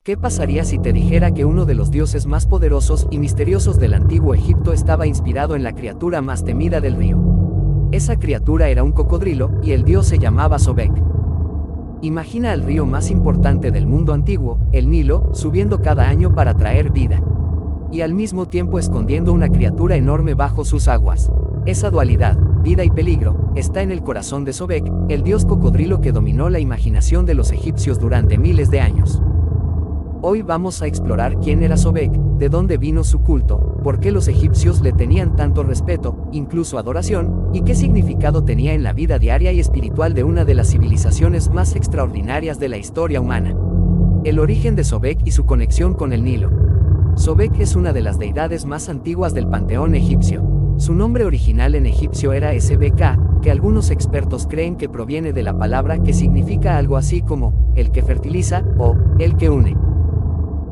¿Qué pasaría si te dijera que uno de los dioses más poderosos y misteriosos del antiguo Egipto estaba inspirado en la criatura más temida del río? Esa criatura era un cocodrilo, y el dios se llamaba Sobek. Imagina al río más importante del mundo antiguo, el Nilo, subiendo cada año para traer vida. Y al mismo tiempo escondiendo una criatura enorme bajo sus aguas. Esa dualidad, vida y peligro, está en el corazón de Sobek, el dios cocodrilo que dominó la imaginación de los egipcios durante miles de años. Hoy vamos a explorar quién era Sobek, de dónde vino su culto, por qué los egipcios le tenían tanto respeto, incluso adoración, y qué significado tenía en la vida diaria y espiritual de una de las civilizaciones más extraordinarias de la historia humana. El origen de Sobek y su conexión con el Nilo. Sobek es una de las deidades más antiguas del panteón egipcio. Su nombre original en egipcio era SBK, que algunos expertos creen que proviene de la palabra que significa algo así como, el que fertiliza, o, el que une.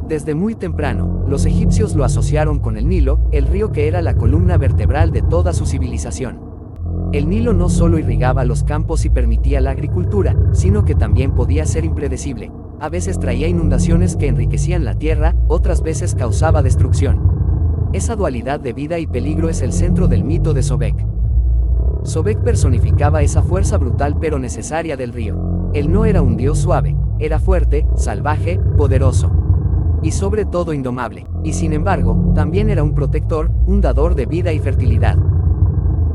Desde muy temprano, los egipcios lo asociaron con el Nilo, el río que era la columna vertebral de toda su civilización. El Nilo no solo irrigaba los campos y permitía la agricultura, sino que también podía ser impredecible. A veces traía inundaciones que enriquecían la tierra, otras veces causaba destrucción. Esa dualidad de vida y peligro es el centro del mito de Sobek. Sobek personificaba esa fuerza brutal pero necesaria del río. Él no era un dios suave, era fuerte, salvaje, poderoso. Y sobre todo indomable, y sin embargo, también era un protector, un dador de vida y fertilidad.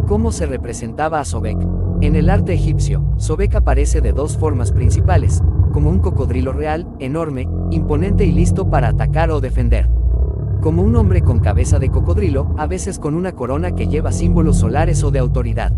¿Cómo se representaba a Sobek? En el arte egipcio, Sobek aparece de dos formas principales, como un cocodrilo real, enorme, imponente y listo para atacar o defender. Como un hombre con cabeza de cocodrilo, a veces con una corona que lleva símbolos solares o de autoridad.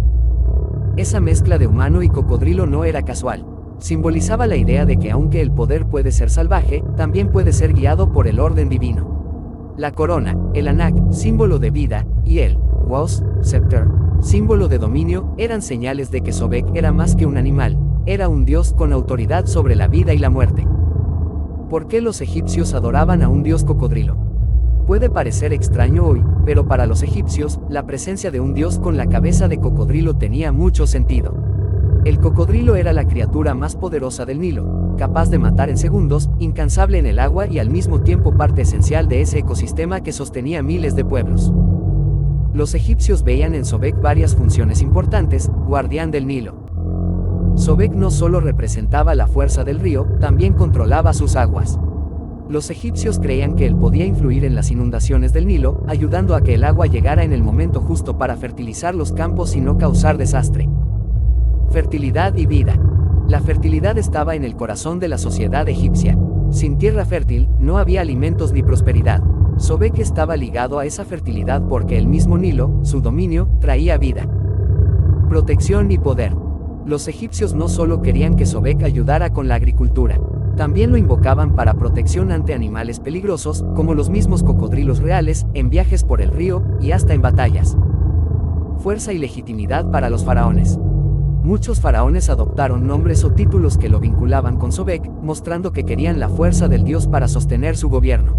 Esa mezcla de humano y cocodrilo no era casual. Simbolizaba la idea de que aunque el poder puede ser salvaje, también puede ser guiado por el orden divino. La corona, el anak, símbolo de vida, y el was, scepter, símbolo de dominio, eran señales de que Sobek era más que un animal, era un dios con autoridad sobre la vida y la muerte. ¿Por qué los egipcios adoraban a un dios cocodrilo? Puede parecer extraño hoy, pero para los egipcios, la presencia de un dios con la cabeza de cocodrilo tenía mucho sentido. El cocodrilo era la criatura más poderosa del Nilo, capaz de matar en segundos, incansable en el agua y al mismo tiempo parte esencial de ese ecosistema que sostenía miles de pueblos. Los egipcios veían en Sobek varias funciones importantes, guardián del Nilo. Sobek no solo representaba la fuerza del río, también controlaba sus aguas. Los egipcios creían que él podía influir en las inundaciones del Nilo, ayudando a que el agua llegara en el momento justo para fertilizar los campos y no causar desastre. Fertilidad y vida. La fertilidad estaba en el corazón de la sociedad egipcia. Sin tierra fértil, no había alimentos ni prosperidad. Sobek estaba ligado a esa fertilidad porque el mismo Nilo, su dominio, traía vida. Protección y poder. Los egipcios no solo querían que Sobek ayudara con la agricultura, también lo invocaban para protección ante animales peligrosos, como los mismos cocodrilos reales, en viajes por el río, y hasta en batallas. Fuerza y legitimidad para los faraones. Muchos faraones adoptaron nombres o títulos que lo vinculaban con Sobek, mostrando que querían la fuerza del dios para sostener su gobierno.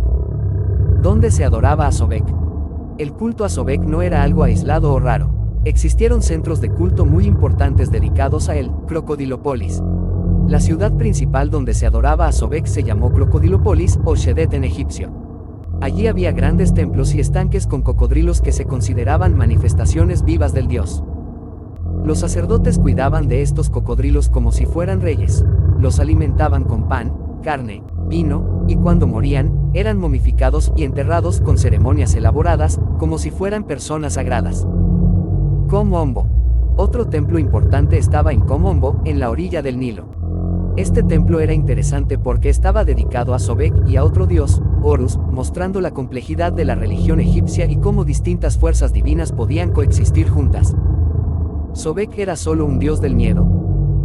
¿Dónde se adoraba a Sobek? El culto a Sobek no era algo aislado o raro. Existieron centros de culto muy importantes dedicados a él, Crocodilopolis. La ciudad principal donde se adoraba a Sobek se llamó Crocodilopolis, o Shedet en egipcio. Allí había grandes templos y estanques con cocodrilos que se consideraban manifestaciones vivas del dios. Los sacerdotes cuidaban de estos cocodrilos como si fueran reyes, los alimentaban con pan, carne, vino, y cuando morían, eran momificados y enterrados con ceremonias elaboradas, como si fueran personas sagradas. Kom-Ombo. Otro templo importante estaba en Kom-Ombo, en la orilla del Nilo. Este templo era interesante porque estaba dedicado a Sobek y a otro dios, Horus, mostrando la complejidad de la religión egipcia y cómo distintas fuerzas divinas podían coexistir juntas. ¿Sobek era solo un dios del miedo?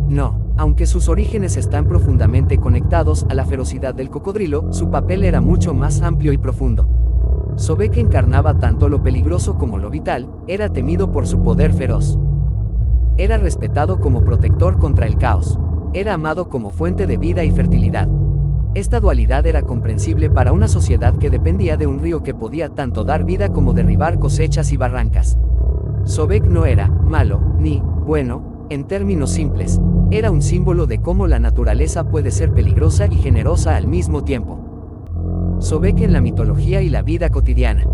No, aunque sus orígenes están profundamente conectados a la ferocidad del cocodrilo, su papel era mucho más amplio y profundo. Sobek encarnaba tanto lo peligroso como lo vital, era temido por su poder feroz. Era respetado como protector contra el caos. Era amado como fuente de vida y fertilidad. Esta dualidad era comprensible para una sociedad que dependía de un río que podía tanto dar vida como derribar cosechas y barrancas. Sobek no era malo, ni bueno, en términos simples. Era un símbolo de cómo la naturaleza puede ser peligrosa y generosa al mismo tiempo. Sobek en la mitología y la vida cotidiana.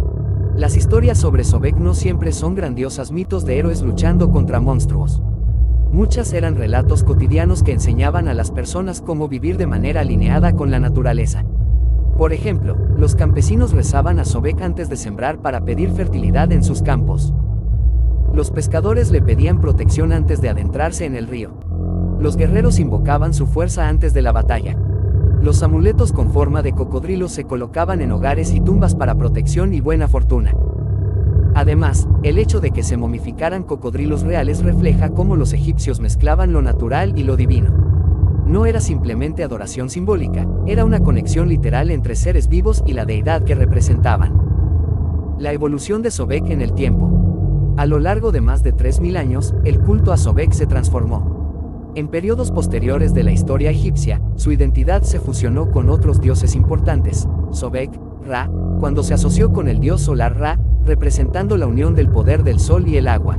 Las historias sobre Sobek no siempre son grandiosas mitos de héroes luchando contra monstruos. Muchas eran relatos cotidianos que enseñaban a las personas cómo vivir de manera alineada con la naturaleza. Por ejemplo, los campesinos rezaban a Sobek antes de sembrar para pedir fertilidad en sus campos. Los pescadores le pedían protección antes de adentrarse en el río. Los guerreros invocaban su fuerza antes de la batalla. Los amuletos con forma de cocodrilo se colocaban en hogares y tumbas para protección y buena fortuna. Además, el hecho de que se momificaran cocodrilos reales refleja cómo los egipcios mezclaban lo natural y lo divino. No era simplemente adoración simbólica, era una conexión literal entre seres vivos y la deidad que representaban. La evolución de Sobek en el tiempo. A lo largo de más de 3000 años, el culto a Sobek se transformó. En periodos posteriores de la historia egipcia, su identidad se fusionó con otros dioses importantes, Sobek, Ra, cuando se asoció con el dios solar Ra, representando la unión del poder del sol y el agua.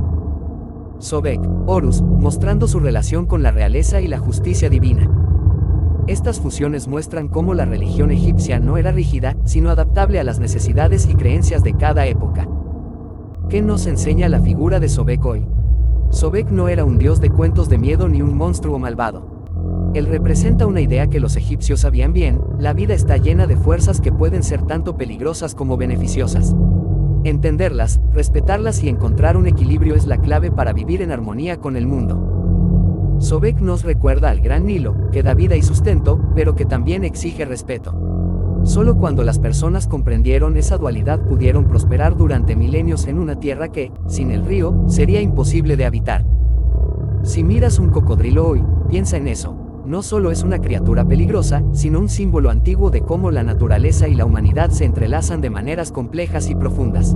Sobek, Horus, mostrando su relación con la realeza y la justicia divina. Estas fusiones muestran cómo la religión egipcia no era rígida, sino adaptable a las necesidades y creencias de cada época. ¿Qué nos enseña la figura de Sobek hoy? Sobek no era un dios de cuentos de miedo ni un monstruo malvado. Él representa una idea que los egipcios sabían bien: la vida está llena de fuerzas que pueden ser tanto peligrosas como beneficiosas. Entenderlas, respetarlas y encontrar un equilibrio es la clave para vivir en armonía con el mundo. Sobek nos recuerda al gran Nilo, que da vida y sustento, pero que también exige respeto. Solo cuando las personas comprendieron esa dualidad pudieron prosperar durante milenios en una tierra que, sin el río, sería imposible de habitar. Si miras un cocodrilo hoy, piensa en eso. No solo es una criatura peligrosa, sino un símbolo antiguo de cómo la naturaleza y la humanidad se entrelazan de maneras complejas y profundas.